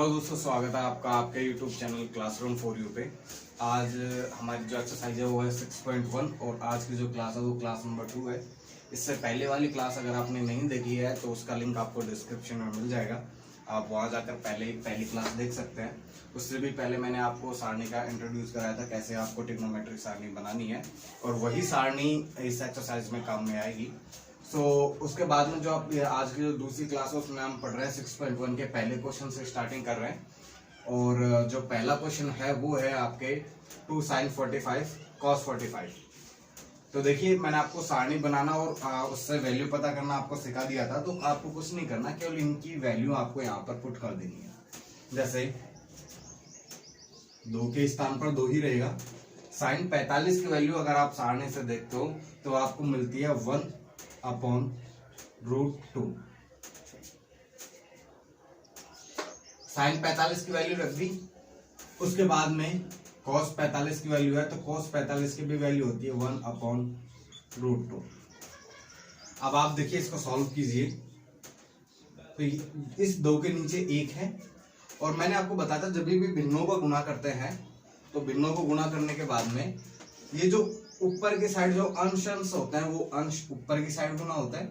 Hello दोस्तों, स्वागत है आपका आपके YouTube channel classroom for you पे। आज हमारी जो एक्सरसाइज है वो है 6.1 और आज की जो क्लास है वो क्लास नंबर 2 है। इससे पहले वाली क्लास अगर आपने नहीं देखी है तो उसका लिंक आपको डिस्क्रिप्शन में मिल जाएगा। आप वहाँ जाकर पहली क्लास देख सकते हैं। उससे भी पहले मैंने आपको सारणी का इंट्रोड्यूस कराया था, कैसे आपको ट्रिग्नोमेट्रिक सारणी बनानी है, और वही सारणी इस एक्सरसाइज में काम में आएगी। उसके बाद में जो आप आज की जो दूसरी क्लास है उसमें हम पढ़ रहे हैं 6.1 के पहले क्वेश्चन से स्टार्टिंग कर रहे हैं। और जो पहला क्वेश्चन है वो है आपके 2 sin 45 cos 45। तो देखिए, मैंने आपको सारणी बनाना और उससे वैल्यू पता करना आपको सिखा दिया था। तो आपको कुछ नहीं करना, केवल इनकी वैल्यू आपको यहाँ पर पुट कर देनी है। जैसे 2 के स्थान पर 2 ही रहेगा। sin 45 की वैल्यू अगर आप सारणी से देखते हो तो आपको मिलती है 1/√2। sin 45 की वैल्यू रख दी। उसके बाद में cos 45 की वैल्यू है तो cos 45 की भी वैल्यू होती है 1/√2। अब आप देखिए, इसको सॉल्व कीजिए तो इस 2 के नीचे 1 है। और मैंने आपको बताया था जब भी भिन्नों को गुणा करते हैं तो भिन्नों को गुणा करने के बाद में ये जो ऊपर की साइड जो अंश होते हैं वो अंश ऊपर की साइड गुणा होता है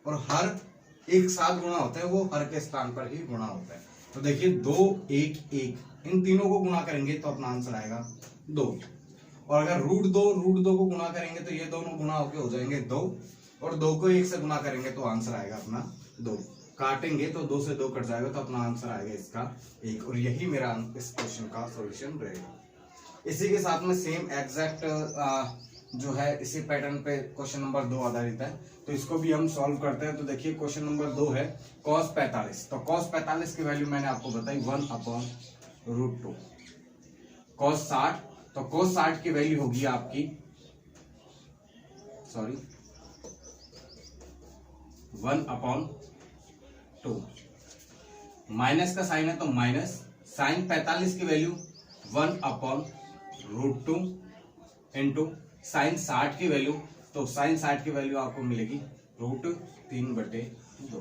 और हर एक साथ गुणा होता है वो हर के स्थान पर ही गुणा होता है। तो देखिए 2 1 1 इन तीनों को गुणा करेंगे तो अपना आंसर आएगा 2। और अगर √2 को गुणा करेंगे तो ये दोनों गुणा होके हो जाएंगे 2 और 2 को 1 से गुणा करेंगे तो आंसर आएगा अपना 2। काटेंगे तो 2 से 2 कट जाएगा तो अपना आंसर आएगा इसका 1। और यही मेरा इस क्वेश्चन का सॉल्यूशन रहेगा। इसी के साथ में सेम एग्जैक्ट जो है इसी पैटर्न पे क्वेश्चन नंबर 2 आधारित है, तो इसको भी हम सॉल्व करते हैं। तो देखिए क्वेश्चन नंबर 2 है cos 45। तो cos 45 की वैल्यू मैंने आपको बताई 1/√2। cos 60, तो cos 60 की वैल्यू होगी आपकी 1/2। माइनस का साइन है तो माइनस, sin 45 की वैल्यू 1/√2 इंटू sin 60 की वैल्यू, तो sin 60 की वैल्यू आपको मिलेगी √3/2।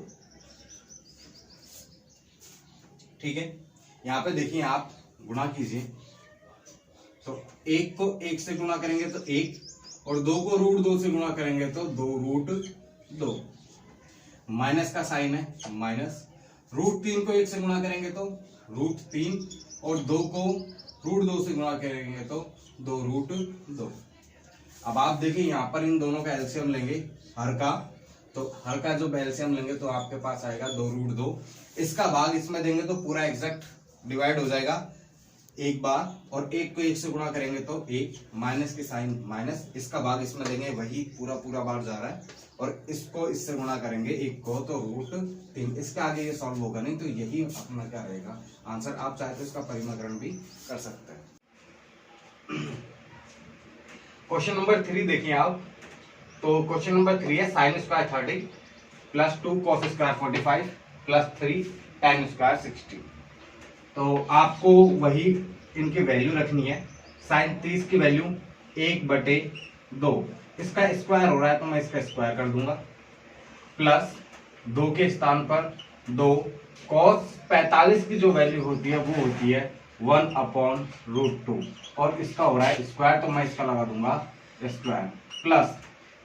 ठीक है, यहां पे देखिए आप गुणा कीजिए तो 1 को 1 से गुणा करेंगे तो 1 और 2 को √2 से गुणा करेंगे तो 2√2। माइनस का साइन है माइनस, √3 को 1 से गुणा करेंगे तो √3 और 2 को √2 से गुणा करेंगे तो 2√2। अब आप देखिए यहाँ पर इन दोनों का एलसीएम लेंगे हर का, तो हर का जो एलसीएम लेंगे तो आपके पास आएगा 2√2। इसका भाग इसमें देंगे तो पूरा एग्जैक्ट डिवाइड हो जाएगा एक बार, और 1 को 1 से गुणा करेंगे तो 1, माइनस की साइन माइनस, इसका भाग इसमें देंगे वही पूरा बार जा रहा है, और इसको इससे गुणा करेंगे 1 को तो √3। इसके आगे ये सॉल्व होगा नहीं, तो यही अपना क्या रहेगा आंसर। आप चाहे तो इसका परिमाकरण भी कर सकते हैं। क्वेश्चन नंबर 3 देखिए आप। तो क्वेश्चन नंबर 3 है sin square 30 plus 2 cos square 45 plus 3 tan square 60। तो आपको वही इनकी वैल्यू रखनी है। sin 30 की वैल्यू 1/2, इसका स्क्वायर हो रहा है तो मैं इसका स्क्वायर कर दूंगा, प्लस 2 के स्थान पर 2, cos 45 की जो वैल्यू होती है वो होती है 1/√2 और इसका हो रहा है स्क्वायर, तो मैं इसका लगा दूंगा स्क्वायर, प्लस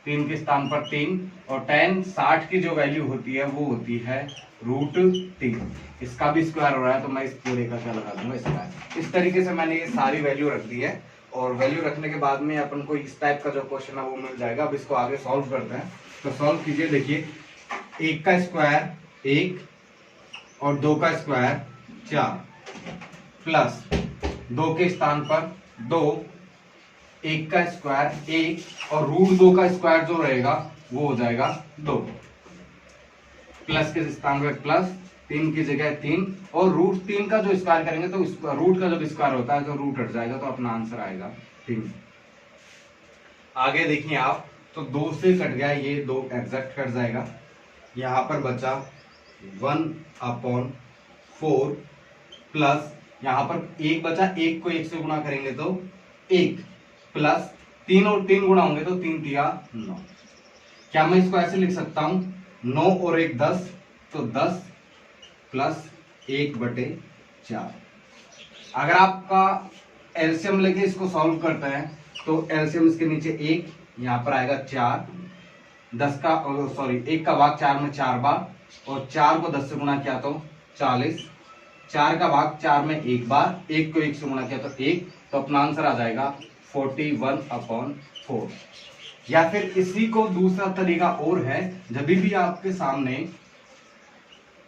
3 के स्थान पर 3 और tan 60 की जो वैल्यू होती है वो होती है √3, इसका भी स्क्वायर हो रहा है तो मैं इस पूरे का क्या लगा दूंगा स्क्वायर। इस तरीके से मैंने ये सारी वैल्यू रख दी है, और वैल्यू रखने के बाद में अपन को इस टाइप का जो क्वेश्चन है वो मिल जाएगा। अब इसको आगे सॉल्व करते हैं। तो सॉल्व कीजिए, देखिए 1 का स्क्वायर 1 और 2 का स्क्वायर 4 प्लस 2 के स्थान पर 2, 1 का स्क्वायर 1 और √2 का स्क्वायर जो रहेगा वो हो जाएगा 2, प्लस के स्थान पर प्लस, 3 की जगह 3 और √3 का जो स्क्वायर करेंगे तो रूट का जब स्क्वायर होता है तो रूट हट जाएगा तो अपना आंसर आएगा 3। आगे देखिए आप, तो 2 से कट गया ये 2 एग्जैक्ट कट जाएगा। यहां पर बचा 1/4 प्लस यहां पर 1 बचा, 1 को 1 से गुणा करेंगे तो 1 प्लस 3 और 3 गुणा होंगे तो 3 तिया 9। क्या मैं इसको ऐसे लिख सकता हूं 9 और 1 10, तो 10 प्लस 1/4 4। अगर आपका एलसीएम लेके इसको सॉल्व करते हैं तो एलसीएम इसके नीचे 1, यहाँ पर आएगा 4, 10 का सॉरी 1 का भाग 4 में 4 बार, और 4 को 10 से गुणा किया तो 40, 4 का भाग 4 में 1 बार, 1 को 1 से गुणा किया तो 1, तो अपना आंसर आ जाएगा 41/4। या फिर इसी को दूसरा तरीका और है, जब भी आपके सामने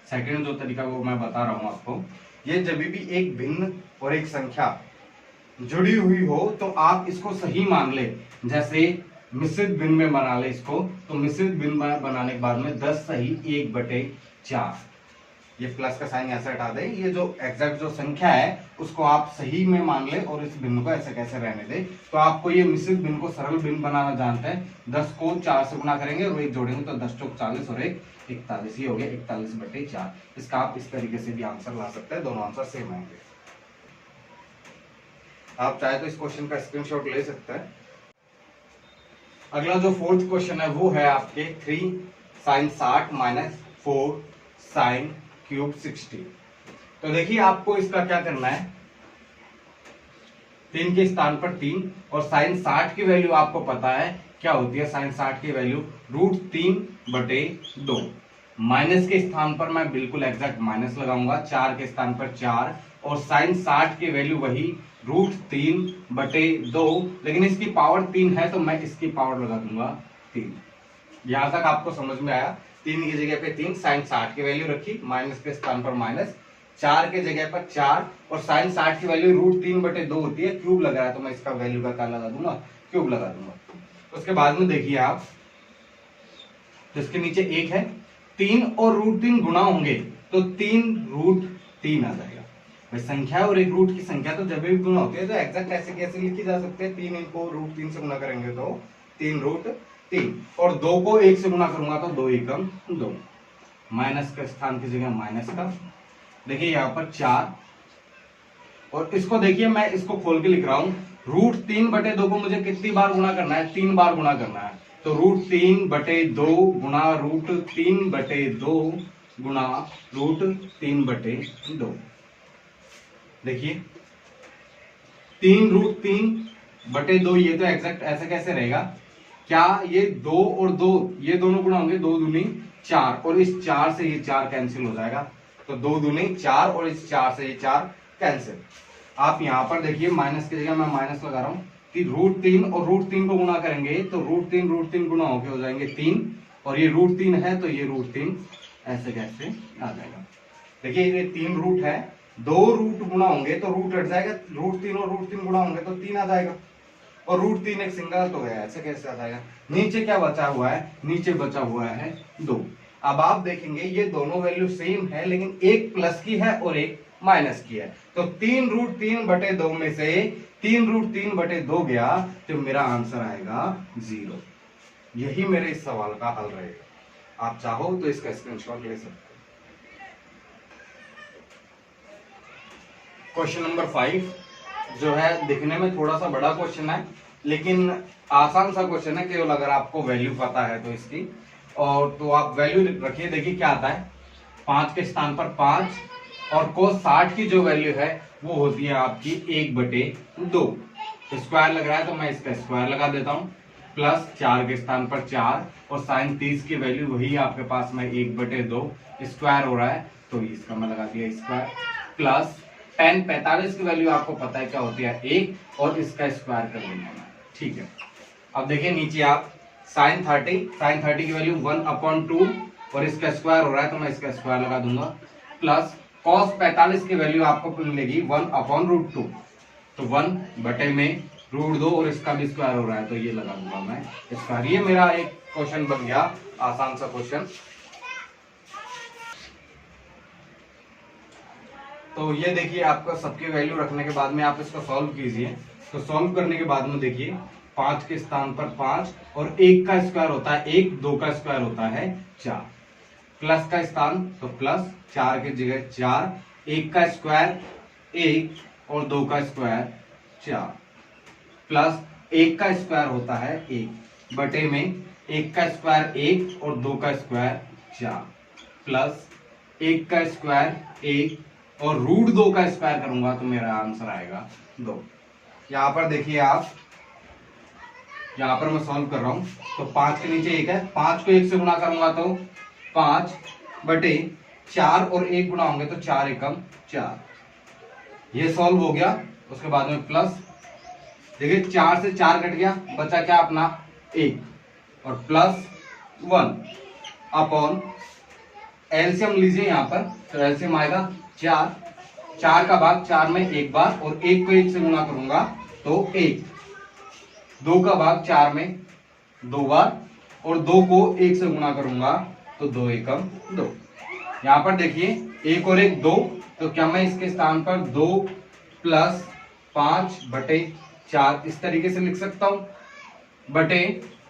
सेकंड जो तरीका वो मैं बता रहा हूं आपको, ये जब भी एक भिन्न और एक संख्या जुड़ी हुई हो तो आप इसको सही मान ले। जैसे मिश्रित भिन्न में बना ले इसको, तो मिश्रित भिन्न बनाने के बाद में 10 सही 1/4, ये प्लस का साइन ऐसे हटा दे, ये जो एग्जैक्ट जो संख्या है उसको आप सही में मान ले और इस भिन्न को ऐसे कैसे रहने दे। तो आपको ये मिश्रित भिन्न को सरल भिन्न बनाना जानते हैं। 10 को 4 से गुणा करेंगे और 1 जोड़ेंगे तो 10 चौक 40 और 1 41, ये हो गया 41/4। इसका आप इस तरीके से भी आंसर ला सकते हैं, दोनों आंसर सेम आएंगे। आप चाहे तो इस क्वेश्चन का स्क्रीनशॉट ले सकते हैं। अगला जो फोर्थ क्वेश्चन है वो है आपके 3 sin 60 - 4 sin क्यूब 60। तो देखिए आपको इसका क्या करना है, 3 के स्थान पर 3 और साइन 60 की वैल्यू आपको पता है क्या होती है। साइन 60 की वैल्यू √3/2। माइनस के स्थान पर मैं बिल्कुल एग्जैक्ट माइनस लगाऊंगा, 4 के स्थान पर 4, और साइन 60 की वैल्यू वही √3/2, लेकिन इसकी पावर 3 है तो मैं इसकी पावर लगा दूंगा 3। यहां तक आपको समझ में आया। 3 की जगह पे 3, साइन 60 की वैल्यू रखी, माइनस के स्थान पर माइनस, 4 के जगह पर 4, और साइन 60 की वैल्यू √3/2 होती है, क्यूब लगा है तो मैं इसका वैल्यू का क्या लगा दूंगा, क्यूब लगा दूंगा। उसके बाद में देखिए आप, तो इसके नीचे 1 है, 3 और √3 गुणा होंगे तो 3√3 आ जाएगा। भाई संख्या और एक रूट की संख्या तो जब भी गुणा होती है तो एग्जैक्ट ऐसे कैसे लिखी जा सकती है, 3 इनको √3 से गुणा करेंगे तो 3√3, और 2 को 1 से गुणा करूंगा तो 2 एकम 2, माइनस का स्थान की जगह माइनस का। देखिए यहाँ पर 4, और इसको देखिए मैं इसको खोल के लिख रहा हूं, √3/2 को मुझे कितनी बार गुणा करना है, 3 बार गुणा करना है। तो √3/2 गुणा √3/2 गुणा √3/2। देखिए 3√3/2, ये तो एग्जैक्ट ऐसे कैसे रहेगा, क्या ये 2 और 2 ये दोनों गुणा होंगे, 2 दूनी 4, और इस 4 से ये 4 कैंसिल हो जाएगा, तो 2 दूनी 4 और इस 4 से ये 4 कैंसिल। आप यहां पर देखिए माइनस की जगह मैं माइनस लगा रहा हूं कि √3 और √3 को गुणा करेंगे तो √3 गुणा होके हो जाएंगे 3, और ये √3 है तो ये √3 ऐसे कैसे आ जाएगा। देखिए ये 3 रूट है, 2 रूट गुणा होंगे तो रूट हट जाएगा, √3 और √3 गुणा होंगे तो 3 आ जाएगा, और √3 एक सिंगल तो गया, ऐसे कैसे आ जाएगा। नीचे क्या बचा हुआ है, नीचे बचा हुआ है 2। अब आप देखेंगे ये दोनों वैल्यू सेम है, लेकिन एक प्लस की है और एक माइनस की है, तो 3√3/2 में से 3√3/2 गया तो मेरा आंसर आएगा 0। यही मेरे इस सवाल का हल रहेगा। आप चाहो तो इसका स्क्रीनशॉट ले सकते हैं। क्वेश्चन नंबर 5 जो है दिखने में थोड़ा सा बड़ा क्वेश्चन है, लेकिन आसान सा क्वेश्चन है, केवल अगर आपको वैल्यू पता है तो इसकी, और तो आप वैल्यू रखिए। देखिए क्या आता है, 5 के स्थान पर 5, और cos 60 की जो वैल्यू है वो होती है आपकी 1/2। स्क्वायर लग रहा है तो मैं इसका स्क्वायर लगा देता हूं, प्लस 4 के स्थान पर 4, और साइन 30 की वैल्यू वही आपके पास में 1/2 स्क्वायर हो रहा है तो इसका मैं लगा दिया स्क्वायर, प्लस tan 45 की वैल्यू आपको पता है क्या होती है 1, और इसका स्क्वायर कर लेना है। ठीक है, अब देखिए नीचे आप साइन 30 की वैल्यू 1/2, और इसका स्क्वायर हो रहा है तो मैं इसका स्क्वायर लगा दूंगा, प्लस cos 45 की वैल्यू आपको मिलेगी 1/√2, तो 1/√2, और इसका भी स्क्वायर हो रहा है तो ये लगा दूंगा मैं स्क्वायर। ये मेरा एक क्वेश्चन बन गया, आसान सा क्वेश्चन। तो ये देखिए आपका सबकी वैल्यू रखने के बाद में आप इसको सॉल्व कीजिए। तो सॉल्व करने के बाद में देखिए 5 के स्थान पर 5, और 1 का स्क्वायर होता है 1, 2 का स्क्वायर होता है 4, प्लस का स्थान तो प्लस, 4 की जगह 4, 1 का स्क्वायर 1 और 2 का स्क्वायर 4, प्लस 1 का स्क्वायर होता है 1 बटे में 1 का स्क्वायर 1 और 2 का स्क्वायर 4, प्लस 1 का स्क्वायर 1 और रूट 2 का स्क्वायर करूंगा तो मेरा आंसर आएगा 2। यहां पर देखिए आप, यहां पर मैं सॉल्व कर रहा हूं तो 5 के नीचे 1 है, 5 को 1 से गुणा करूंगा तो 5 बटे 4 और 1 गुणा होंगे तो 4 एकम 4। ये सॉल्व हो गया। उसके बाद में प्लस, देखिए 4 से 4 कट गया, बचा क्या अपना 1 और प्लस 1 अपॉन एलसीएम लीजिए यहां पर, तो एलसीएम आएगा 4, 4 का भाग 4 में एक बार और 1 को 1 से गुणा करूंगा तो 1, 2 का भाग 4 में 2 बार और 2 को 1 से गुणा करूंगा तो 2 एकम 2। यहां पर देखिए 1 और 1 2, तो क्या मैं इसके स्थान पर 2 प्लस 5 बटे 4 इस तरीके से लिख सकता हूं, बटे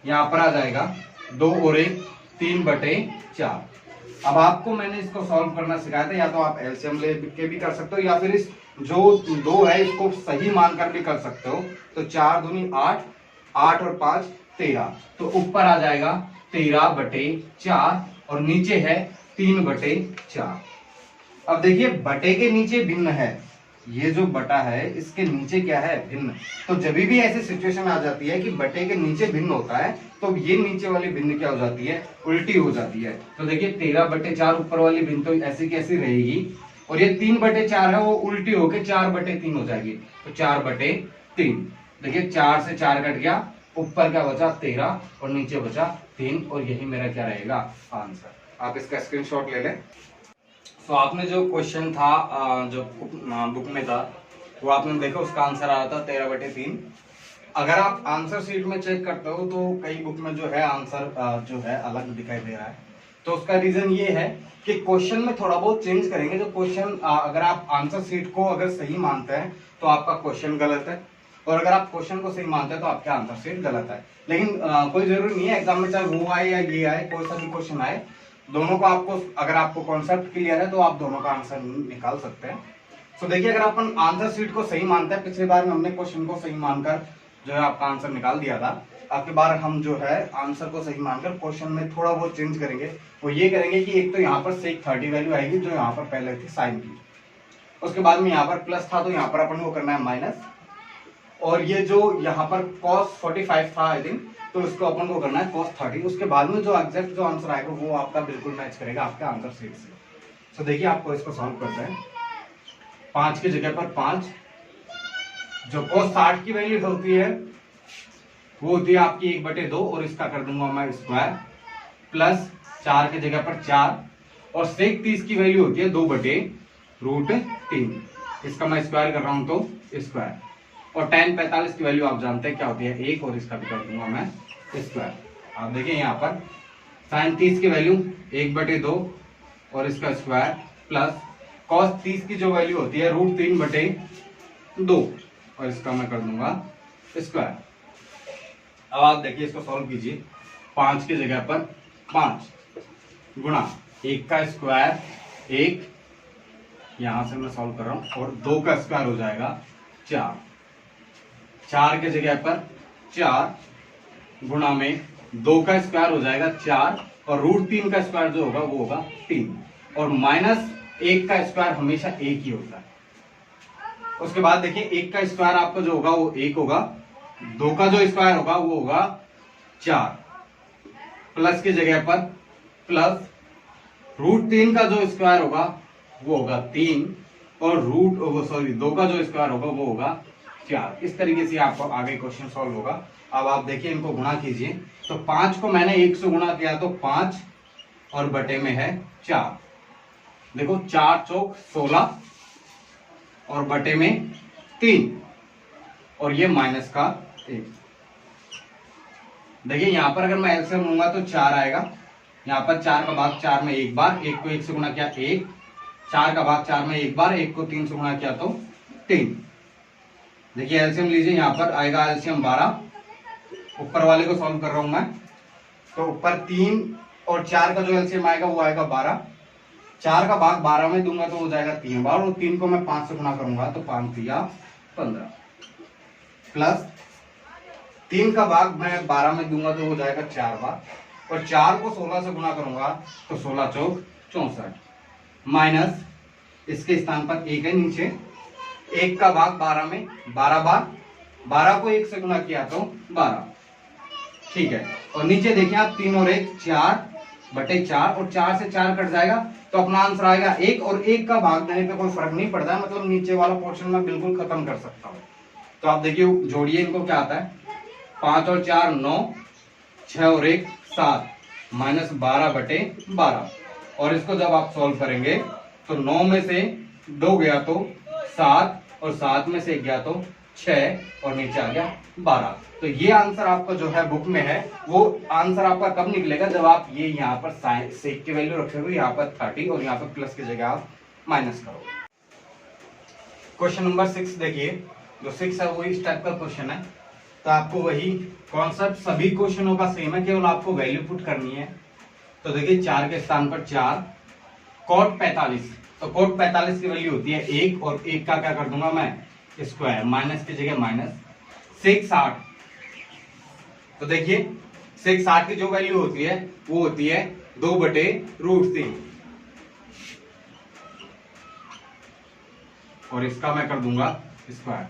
यहां पर आ जाएगा 2 और 1 3 बटे 4। अब आपको मैंने इसको सॉल्व करना सिखाया था, या तो आप एलसीएम ले के भी कर सकते हो या फिर इस जो 2 है इसको सही मानकर भी कर सकते हो। तो 4 दूनी 8, 8 और 5 13, तो ऊपर आ जाएगा 13 बटे 4 और नीचे है 3 बटे 4। अब देखिए बटे के नीचे भिन्न है, ये जो बटा है इसके नीचे क्या है भिन्न। तो जब भी ऐसी सिचुएशन आ जाती है कि बटे के नीचे भिन्न होता है तो ये नीचे वाली भिन्न क्या हो जाती है, उल्टी हो जाती है। तो देखिए 13 बटे 4 ऊपर वाली भिन्न तो ऐसी कैसी रहेगी, और ये 3 बटे 4 है वो उल्टी होके 4 बटे 3 हो जाएगी, तो 4 बटे 3। देखिए 4 से 4 कट गया, ऊपर क्या बचा 13 और नीचे बचा 3, और यही मेरा क्या रहेगा आंसर। आप इसका स्क्रीनशॉट ले लें। तो आपने जो क्वेश्चन था जो बुक में था वो आपने देखा, उसका आंसर आया था 13 बटे 3। अगर आप आंसर शीट में चेक करते हो तो कई बुक में जो है आंसर जो है अलग दिखाई दे रहा है। तो उसका रीजन ये है कि क्वेश्चन में थोड़ा बहुत चेंज करेंगे। जो क्वेश्चन अगर आप आंसर शीट को अगर सही मानते हैं तो आपका क्वेश्चन गलत है, और अगर आप क्वेश्चन को सही मानते हैं तो आपका आंसर शीट गलत है। लेकिन कोई जरूरी नहीं है एग्जाम में चाहे वो आए या ये आए, कोई सा भी क्वेश्चन आए, दोनों को आपको अगर आपको कॉन्सेप्ट क्लियर है तो आप दोनों का आंसर निकाल सकते हैं। तो देखिए अगर अपन आंसर शीट को सही मानते हैं, पिछली बार में हमने क्वेश्चन को सही मानकर जो है आपका आंसर निकाल दिया था, आपके बार हम जो है आंसर को सही मानकर क्वेश्चन में थोड़ा बहुत चेंज करेंगे। वो ये करेंगे कि एक तो यहाँ पर सेक 30 वैल्यू आएगी जो यहाँ पर पहले थी साइन की, उसके बाद में यहाँ पर प्लस था तो यहाँ पर अपन को करना है माइनस, और ये जो यहाँ पर cos 45 था आई थिंक, तो इसको अपन को करना है cos 30। उसके बाद में जो एग्जैक्ट जो आंसर आएगा वो आपका बिल्कुल मैच करेगा आपके आंसर शीट से। तो देखिए आपको इसको सॉल्व करते हैं। 5 की जगह पर 5, जो cos 60 की वैल्यू होती है वो होती है आपकी 1 बटे 2, और इसका कर दूंगा मैं स्क्वायर, प्लस 4 की जगह पर 4, और सेक 30 की वैल्यू होती है 2 बटे रूट 3, इसका मैं स्क्वायर कर रहा हूं तो स्क्वायर, और tan 45 की वैल्यू आप जानते हैं क्या होती है 1, और इसका भी कर दूंगा मैं स्क्वायर। आप देखिए यहाँ पर sin 30 की वैल्यू 1 बटे 2 और इसका स्क्वायर, प्लस cos 30 की जो वैल्यू होती है रूट 3 बटे 2, और इसका मैं कर दूंगा स्क्वायर। अब आप देखिए इसको सॉल्व कीजिए। 5 की जगह पर 5 गुणा 1 का स्क्वायर 1, यहां से मैं सॉल्व कर रहा हूं, और 2 का स्क्वायर हो जाएगा 4, 4 की जगह पर 4 गुणा में 2 का स्क्वायर हो जाएगा 4, और रूट 3 का स्क्वायर जो होगा वो होगा 3, और माइनस 1 का स्क्वायर हमेशा 1 ही होता है। उसके बाद देखिए 1 का स्क्वायर आपका जो होगा वो 1 होगा, 2 का जो स्क्वायर होगा वो होगा 4, प्लस की जगह पर प्लस रूट 3 का जो स्क्वायर होगा वो होगा 3, और सॉरी 2 का जो स्क्वायर होगा वो होगा 4। इस तरीके से आपको आगे क्वेश्चन सॉल्व होगा। अब आप देखिए इनको गुणा कीजिए, तो 5 को मैंने 1 से गुणा किया तो 5 और बटे में है 4, देखो 4 चौक 16 और बटे में 3, और ये माइनस का 1। देखिए यहां पर अगर मैं एलसीएम लूंगा तो 4 आएगा, यहाँ पर 4 का भाग 4 में एक बार, 1 को 1 से गुणा किया 1, 4 का भाग 4 में एक बार, 1 को 3 से गुणा किया तो 3। देखिए एलसीएम लीजिए, यहाँ पर आएगा एलसीएम 12, ऊपर वाले को सॉल्व कर रहा हूं मैं, तो ऊपर 3 और 4 का जो एलसीएम आएगा वो आएगा 12, 4 का भाग 12 में दूंगा तो हो जाएगा 3 बार, और 3 को मैं 5 से गुणा करूंगा तो 5 3 15, प्लस 3 का भाग मैं 12 में दूंगा तो हो जाएगा 4 बार, और 4 को 16 से गुणा करूंगा तो 16 चौक 64, माइनस इसके स्थान पर 1 है नीचे, 1 का भाग 12 में 12 बार, 12 को 1 से गुना किया तो 12, ठीक है। और नीचे देखिए आप 3 और 1 4/4, और 4 से 4 कट जाएगा तो अपना आंसर आएगा 1, और 1 का भाग देने पे कोई फर्क नहीं पड़ता है, मतलब नीचे वाला पोर्शन में बिल्कुल खत्म कर सकता हूँ। तो आप देखिए जोड़िए इनको, क्या आता है 5 और 4 9, 6 और 1 7, -12/12, और इसको जब आप सॉल्व करेंगे तो 9 में से 2 गया तो 7, और 7 में से 1 गया तो 6, और नीचे आ गया 12। तो ये आंसर आपका जो है बुक में है, वो आंसर आपका कब निकलेगा, जब आप ये यहाँ पर सेक की वैल्यू रखोगे, यहाँ पर 30 और यहाँ पर प्लस की जगह आप माइनस करोगे। क्वेश्चन नंबर 6 देखिए, जो 6 है वो इस टाइप का क्वेश्चन है। तो आपको वही कॉन्सेप्ट सभी क्वेश्चनों का सेम है, केवल आपको वैल्यू पुट करनी है। तो देखिए 4 के स्थान पर 4, cot 45, तो cot 45 की वैल्यू होती है 1, और 1 का क्या कर दूंगा मैं स्क्वायर, माइनस की जगह माइनस, सेक 60, तो देखिए सेक 60 की जो वैल्यू होती है वो होती है 2/√3, और इसका मैं कर दूंगा स्क्वायर।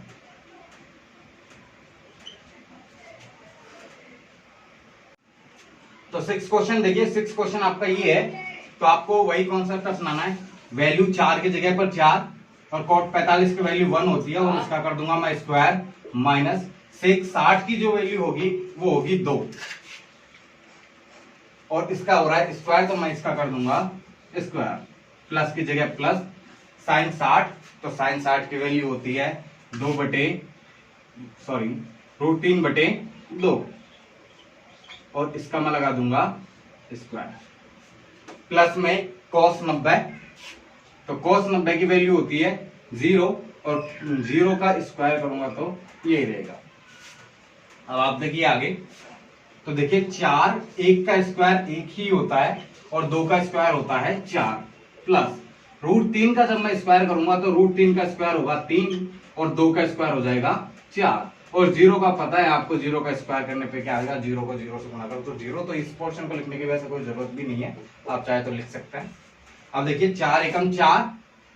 तो 6 क्वेश्चन देखिए, 6 क्वेश्चन आपका ये है। तो आपको वही कॉन्सेप्ट अपनाना है, वैल्यू 4 की जगह पर 4, और cot 45 की वैल्यू 1 होती है, और इसका कर दूंगा मैं स्क्वायर, माइनस सेक 60 की जो वैल्यू होगी वो होगी 2, और इसका हो रहा है स्क्वायर, तो मैं इसका कर दूंगा स्क्वायर, प्लस की जगह प्लस, साइन 60, तो साइन 60 की वैल्यू होती है √3/2, और इसका मैं लगा दूंगा स्क्वायर, प्लस में cos 90, तो cos 90 की वैल्यू होती है 0, और 0 का स्क्वायर करूंगा तो ये रहेगा। अब आप देखिए आगे, तो देखिए 4, 1 का स्क्वायर 1 ही होता है, और 2 का स्क्वायर होता है 4, प्लस √3 का जब मैं स्क्वायर करूंगा तो √3 का स्क्वायर होगा 3, और 2 का स्क्वायर हो जाएगा 4, और 0 का पता है आपको, 0 का स्क्वायर करने पे क्या आएगा, 0 को 0 से गुना करो तो 0, तो इस पोर्शन को लिखने की वजह से कोई जरूरत भी नहीं है, आप चाहे तो लिख सकते हैं। अब देखिए 4 एकम 4,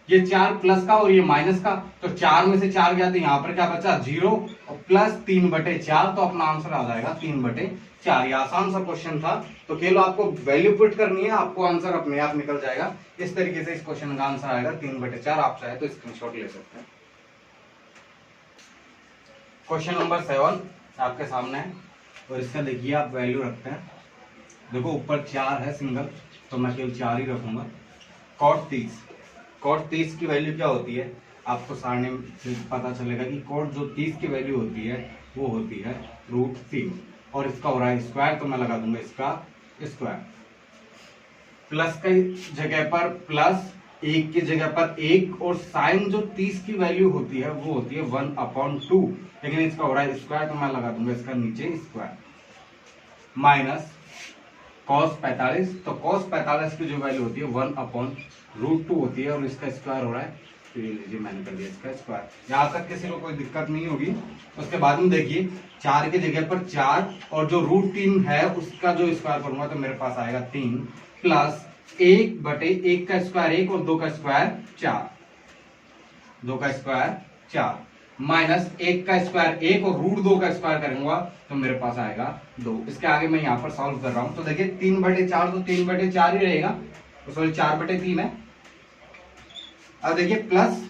ये 4 प्लस का और ये माइनस का, तो 4 में से 4 गया तो यहाँ पर क्या बचा 0, और प्लस 3/4, तो अपना आंसर आ जाएगा 3/4। ये आसान सा क्वेश्चन था, तो केवल आपको वैल्यू पुट करनी है, आपको आंसर अपने आप निकल जाएगा। इस तरीके से इस क्वेश्चन का आंसर आएगा 3/4। आप चाहे तो स्क्रीनशॉट ले सकते हैं। क्वेश्चन नंबर 7 आपके सामने है, और इसका देखिए आप वैल्यू रखते हैं, देखो ऊपर 4 है सिंगल, तो मैं केवल 4 ही रखूंगा। cot 30 की वैल्यू क्या होती है, आपको सारणी से पता चलेगा कि cot जो 30 की वैल्यू होती है वो होती है √3, और इसका हो रहा है स्क्वायर, तो मैं लगा दूंगा इसका स्क्वायर, प्लस की जगह पर प्लस, 1 की जगह पर 1, और साइन जो 30 की वैल्यू होती है वो होती है 1/2, लेकिन इसका हो रहा है स्क्वायर, तो मैं लगा दूंगा इसका नीचे स्क्वायर, माइनस cos 45, तो cos 45 की जो वैल्यू होती है 1/√2 होती है, और इसका स्क्वायर हो रहा है, तो ये लीजिए मैंने कर दिया इसका स्क्वायर। यहाँ तक किसी को कोई दिक्कत नहीं होगी। उसके बाद में देखिए 4 की जगह पर 4, और जो √3 है उसका जो स्क्वायर करूंगा तो मेरे पास आएगा 3, प्लस 1/1 का स्क्वायर 1, और 2 का स्क्वायर 4, 2 का स्क्वायर 4, माइनस 1 का स्क्वायर 1, और √2 का स्क्वायर करूंगा तो मेरे पास आएगा 2। इसके आगे मैं यहाँ पर सॉल्व कर रहा हूं, तो देखिए 3/4 तो 3/4 ही रहेगा, तो सॉरी 4/3 है। अब देखिए प्लस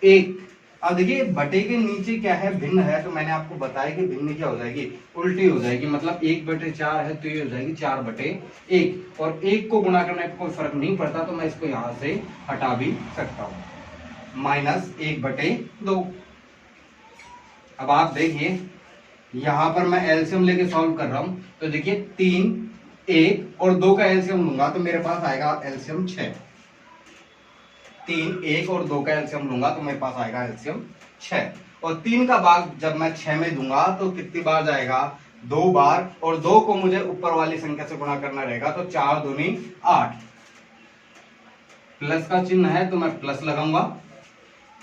1, अब देखिए बटे के नीचे क्या है, भिन्न है, तो मैंने आपको बताया कि भिन्न क्या हो जाएगी, उल्टी हो जाएगी, मतलब 1/4 है तो ये हो जाएगी 4/1, और 1 को गुणा करने पर कोई फर्क नहीं पड़ता, तो मैं इसको यहां से हटा भी सकता हूं, माइनस 1/2। अब आप देखिए यहां पर मैं एलसीएम लेके सॉल्व कर रहा हूं, तो देखिए 3, 1 और 2 का एलसीएम लूंगा तो मेरे पास आएगा एलसीएम 6, 3, 1 और 2 का एलसीएम लूंगा तो मेरे पास आएगा एलसीएम 6, और 3 का भाग जब मैं 6 में दूंगा तो कितनी बार जाएगा, 2 बार, और 2 को मुझे ऊपर वाली संख्या से गुणा करना रहेगा, तो 4 दूनी 8, प्लस का चिन्ह है तो मैं प्लस लगाऊंगा।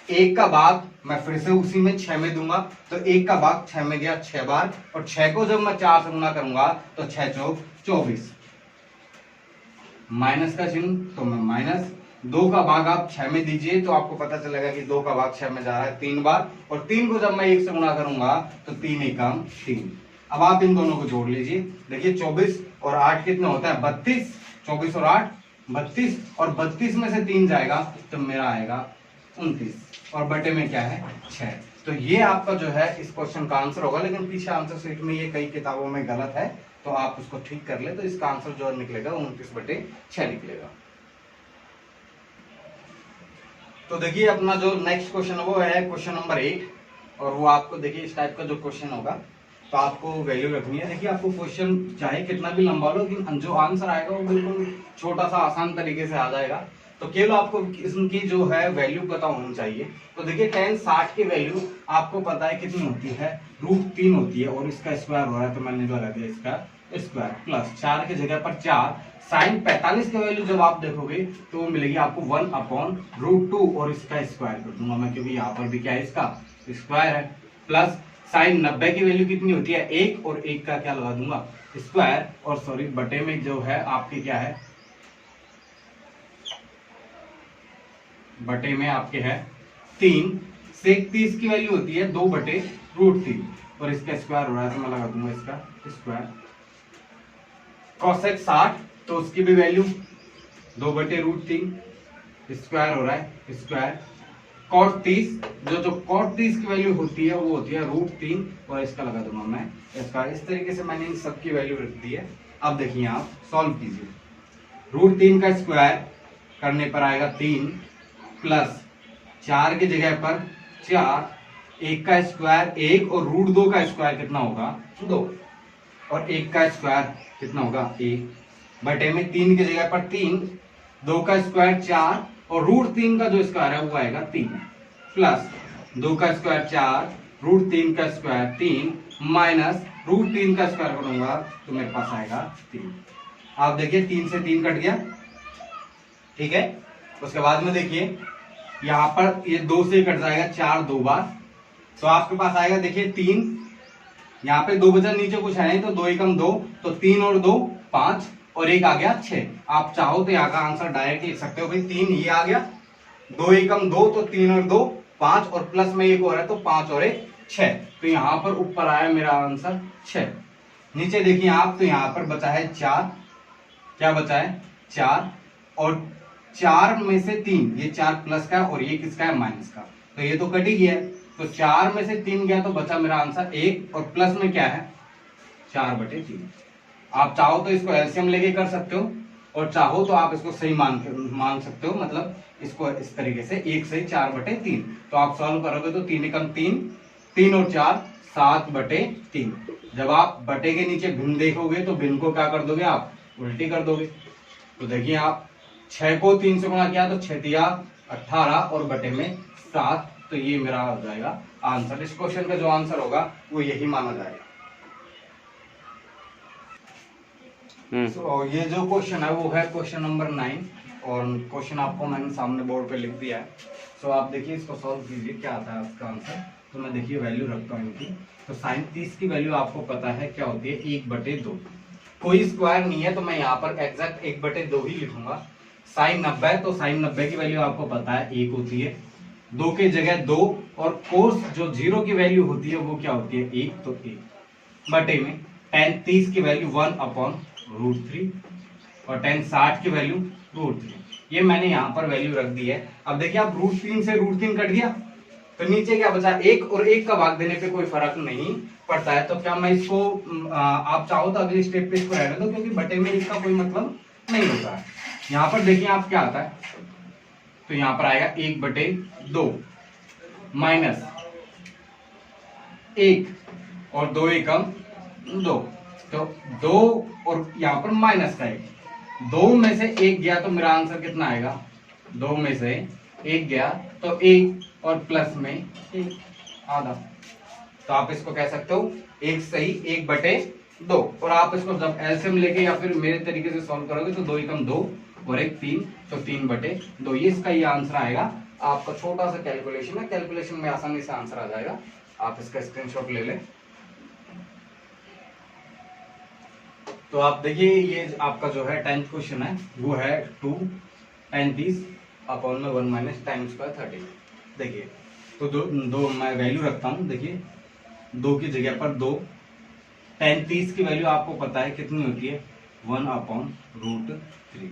1 का भाग मैं फिर से उसी में 6 में दूंगा, तो 1 का भाग 6 में गया 6 बार, और 6 को जब मैं 4 से गुणा करूंगा तो 6 चौक 24, माइनस का चिन्ह तो मैं माइनस, 2 का भाग आप 6 में दीजिए तो आपको पता चलेगा कि 2 का भाग 6 में जा रहा है 3 बार, और 3 को जब मैं 1 से गुणा करूंगा तो 3 एकम 3। अब आप इन दोनों को जोड़ लीजिए। देखिए 24 और 8 कितना होता है 32, 24 और 8 32, और 32 में से 3 जाएगा तो मेरा आएगा 29, और बटे में क्या है 6। तो ये आपका जो है इस क्वेश्चन का आंसर होगा, लेकिन पीछे आंसर शीट में ये कई किताबों में गलत है, तो आप उसको ठीक कर ले तो इसका आंसर जो निकलेगा 29/6 निकलेगा। तो देखिए अपना जो नेक्स्ट क्वेश्चन है वो है क्वेश्चन नंबर 8, और वो आपको देखिए इस टाइप का जो क्वेश्चन होगा तो आपको वैल्यू रखनी है। देखिए आपको क्वेश्चन चाहे कितना भी लंबा लो, लेकिन जो आंसर आएगा वो बिल्कुल छोटा सा आसान तरीके से आ जाएगा। तो केवल आपको इसकी जो है वैल्यू पता होनी चाहिए। तो देखिए tan 60 की वैल्यू आपको पता है कितनी होती है, √3 होती है, और इसका स्क्वायर हो रहा है तो मैंने लगा दिया इसका स्क्वायर, प्लस 4 की जगह पर 4। sin 45 की वैल्यू जब आप देखोगे तो वो मिलेगी आपको 1/√2, और इसका स्क्वायर कर दूंगा मैं क्योंकि यहाँ पर भी क्या है इसका स्क्वायर है, प्लस sin 90 की वैल्यू कितनी होती है 1, और 1 का क्या लगा दूंगा स्क्वायर, और सॉरी बटे में जो है आपके क्या है बटे में आपके है 3। sec 30 की वैल्यू होती है 2/√3, और इसका स्क्वायर हो रहा है तो मैं लगा दूंगा इसका स्क्वायर। cosec 60 तो उसकी भी वैल्यू 2/√3, स्क्वायर हो रहा है स्क्वायर। cot 30 जो cot 30 की वैल्यू होती है वो होती है √3, और इसका लगा दूंगा मैं इसका। इस तरीके से मैंने इन सब की वैल्यू रख दी है। अब देखिए आप सॉल्व कीजिए। √3 का स्क्वायर करने पर आएगा 3, प्लस 4 की जगह पर 4, 1 का स्क्वायर 1, और √2 का स्क्वायर कितना होगा 2, और 1 का स्क्वायर कितना होगा 1, बटे में 3 की जगह पर 3, 2 का स्क्वायर 4, और √3 का जो स्क्वायर है वो आएगा 3, प्लस 2 का स्क्वायर 4, √3 का स्क्वायर 3, माइनस √3 का स्क्वायर करूंगा तो मेरे पास आएगा 3। आप देखिए 3 से 3 कट गया, ठीक है। उसके बाद में देखिए यहाँ पर ये 2 से कट जाएगा 4 2 बार, तो आपके पास आएगा देखिए 3, यहाँ पे 2 बचा, नीचे कुछ है नहीं तो 2 एकम 2, तो 3 और 2 5, और 1 आ गया 6। आप चाहो तो यहाँ का आंसर डायरेक्ट लिख सकते हो भाई 3 ये आ गया, 2 एकम 2 तो 3 और 2 5, और प्लस में 1 हो रहा है तो 5 और 1 6। तो यहाँ पर ऊपर आया मेरा आंसर 6। नीचे देखिए आप तो यहाँ पर बचा है 4, क्या बचा है 4, और 4 में से 3, ये 4 प्लस का और ये किसका है माइनस का, तो ये तो कट ही गया, तो 4 में से 3 गया तो बचा मेरा आंसर 1, और प्लस में क्या है 4/3। आप चाहो तो इसको एलसीएम लेके कर सकते हो, और चाहो तो आप इसको सही मान सकते हो, मतलब इसको इस तरीके से 1 सही 4/3। तो आप सॉल्व करोगे तो 3 एकम 3, 3 और 4 7/3। जब आप बटे के नीचे भिन्न देखोगे तो भिन्न को क्या कर दोगे आप उल्टी कर दोगे। तो देखिए आप 6 को 3 से गुणा किया तो 6 दिया 18, और बटे में 7, तो ये मेरा हो जाएगा आंसर। इस क्वेश्चन का जो आंसर होगा वो यही माना जाएगा। तो ये जो क्वेश्चन है वो है क्वेश्चन नंबर 9, और क्वेश्चन आपको मैंने सामने बोर्ड पे लिख दिया है। सो आप देखिए इसको सॉल्व कीजिए क्या आता है उसका आंसर। तो मैं देखिए वैल्यू रखता हूँ इनकी। तो sin 30 की वैल्यू आपको पता है क्या होती है 1/2, कोई स्क्वायर नहीं है तो मैं यहाँ पर एग्जैक्ट 1/2 ही लिखूंगा। sin 90 तो sin 90 की वैल्यू आपको पता है 1 होती है, 2 की जगह 2, और कोस जो 0 की वैल्यू होती है वो क्या होती है 1, तो 1 बटे में tan 30 की वैल्यू 1/√3, और tan 60 की वैल्यू √3। ये मैंने यहाँ पर वैल्यू रख दी है। अब देखिए आप √3 से √3 कट गया तो नीचे क्या बचा 1, और 1 का भाग देने पे कोई फर्क नहीं पड़ता है। तो क्या मैं इसको आप चाहो तो अगले स्टेप पे इसको रहने दो, क्योंकि बटे में इसका कोई मतलब नहीं होता है। यहाँ पर देखिए आप क्या आता है, तो यहाँ पर आएगा 1/2 माइनस 1, और 2 एकम 2, तो 2 और यहाँ पर माइनस का 1, 2 में से 1 गया तो मेरा आंसर कितना आएगा, 2 में से 1 गया तो 1, और प्लस में 1 आधा। तो आप इसको कह सकते हो 1 सही 1/2, और आप इसको जब एलसीएम लेके या फिर मेरे तरीके से सॉल्व करोगे तो 2 एकम 2 और 1 3, तो 3/2 ये इसका ये आंसर आएगा। आपका छोटा सा कैलकुलेशन है, कैलकुलेशन में आसानी से आंसर आ जाएगा। आप इसका स्क्रीनशॉट ले लें। तो आप देखिए ये आपका जो है 10th क्वेश्चन है वो है 2 tan 30 अपॉन में 1 माइनस tan स्क्वायर 30। देखिए तो दो मैं वैल्यू रखता हूँ। देखिए 2 की जगह पर 2, tan 30 की वैल्यू आपको पता है कितनी होती है, 1/√3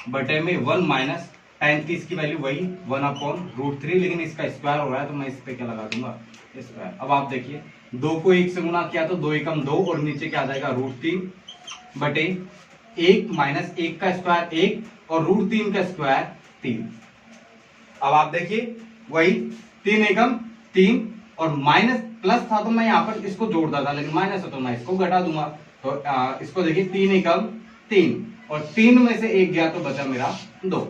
बटे में 1 माइनस tan 30 की वैल्यू वही 1/√3, लेकिन इसका स्क्वायर हो रहा है तो मैं इस पे क्या लगा दूंगा, स्क्वायर। अब आप देखिए 2 को 1 से गुना किया तो 2 एकम 2 और नीचे क्या आ जाएगा √3 बटे 1 माइनस 1 का स्क्वायर 1 और √3 का स्क्वायर 3। अब आप देखिए वही 3 एकम 3 और माइनस प्लस था तो मैं यहाँ पर इसको जोड़ता था, लेकिन माइनस है तो मैं इसको घटा दूंगा। तो इसको देखिए 3 एकम 3 और 3 में से 1 गया तो बचा मेरा 2।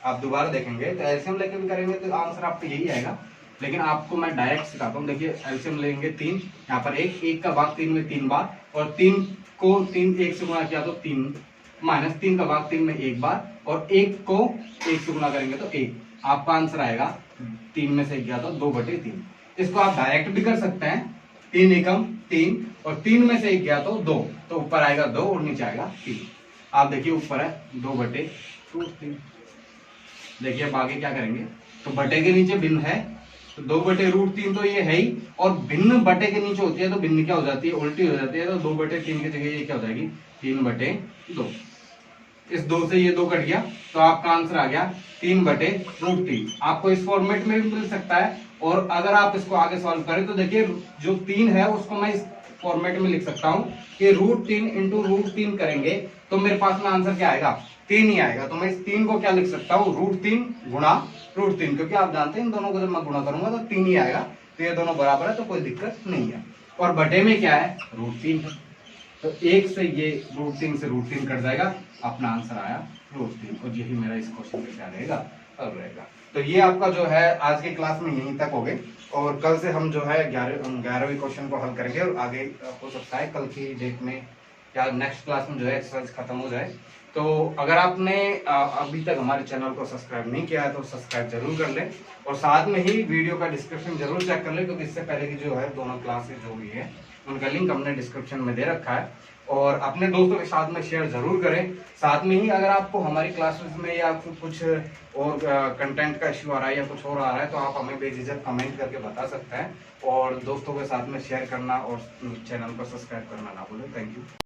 आप दोबारा देखेंगे तो एलसीएम लेके भी करेंगे तो आंसर आपको यही आएगा, लेकिन आपको मैं डायरेक्ट सिखाता हूँ। देखिए एलसीएम लेंगे 3, यहाँ पर 1 का भाग 3 में 3 बार और 3 को 3 1 से गुणा किया तो 3 माइनस 3 का भाग 3 में 1 बार और 1 को 1 से गुणा करेंगे तो 1। आपका आंसर आएगा 3 में से 1 गया तो 2/3। इसको आप डायरेक्ट भी कर सकते हैं, 3 एकम 3 और 3 में से 1 गया तो 2, तो ऊपर आएगा 2 और नीचे आएगा 3। आप देखिए ऊपर है 2/√3। देखिए अब आगे क्या करेंगे, तो बटे के नीचे भिन्न है तो 2/√3 तो ये है ही, और भिन्न बटे के नीचे होती है तो भिन्न क्या हो जाती है, उल्टी हो जाती है। तो 2/3 की जगह ये क्या हो जाएगी 3/2। इस 2 से ये 2 कट गया तो आपका आंसर आ गया 3/√3। आपको इस फॉर्मेट में भी मिल सकता है, और अगर आप इसको आगे सॉल्व करें तो देखिए जो 3 है उसको मैं इस फॉर्मेट में लिख सकता हूं कि √3 इंटू √3 करेंगे तो मेरे पास में आंसर क्या आएगा, 3 ही आएगा। तो मैं इस 3 को क्या लिख सकता हूँ, √3 गुणा √3, क्योंकि आप जानते हैं इन दोनों को जब मैं गुणा करूंगा तो 3 ही आएगा। तो ये दोनों बराबर है तो कोई दिक्कत नहीं है। और बटे में क्या है, √3 है, तो 1 से ये √3 से √3 कट जाएगा, अपना आंसर आया √3। और यही मेरा इस क्वेश्चन में क्या रहेगा, अब रहेगा। तो ये आपका जो है आज की क्लास में यहीं तक हो गए, और कल से हम जो है 11वीं क्वेश्चन को हल करेंगे, और आगे हो सकता है कल की डेट में या नेक्स्ट क्लास में जो है एक्सरसाइज खत्म हो जाए। तो अगर आपने अभी तक हमारे चैनल को सब्सक्राइब नहीं किया है तो सब्सक्राइब जरूर कर लें, और साथ में ही वीडियो का डिस्क्रिप्शन जरूर चेक कर लें, क्योंकि इससे पहले की जो है दोनों क्लासेस जो भी है उनका लिंक हमने डिस्क्रिप्शन में दे रखा है। और अपने दोस्तों के साथ में शेयर जरूर करें। साथ में ही अगर आपको हमारी क्लासेस में या कुछ और कंटेंट का इश्यू आ रहा है या कुछ और आ रहा है तो आप हमें बेझिझक कमेंट करके बता सकते हैं, और दोस्तों के साथ में शेयर करना और चैनल को सब्सक्राइब करना ना भूलें। Thank you.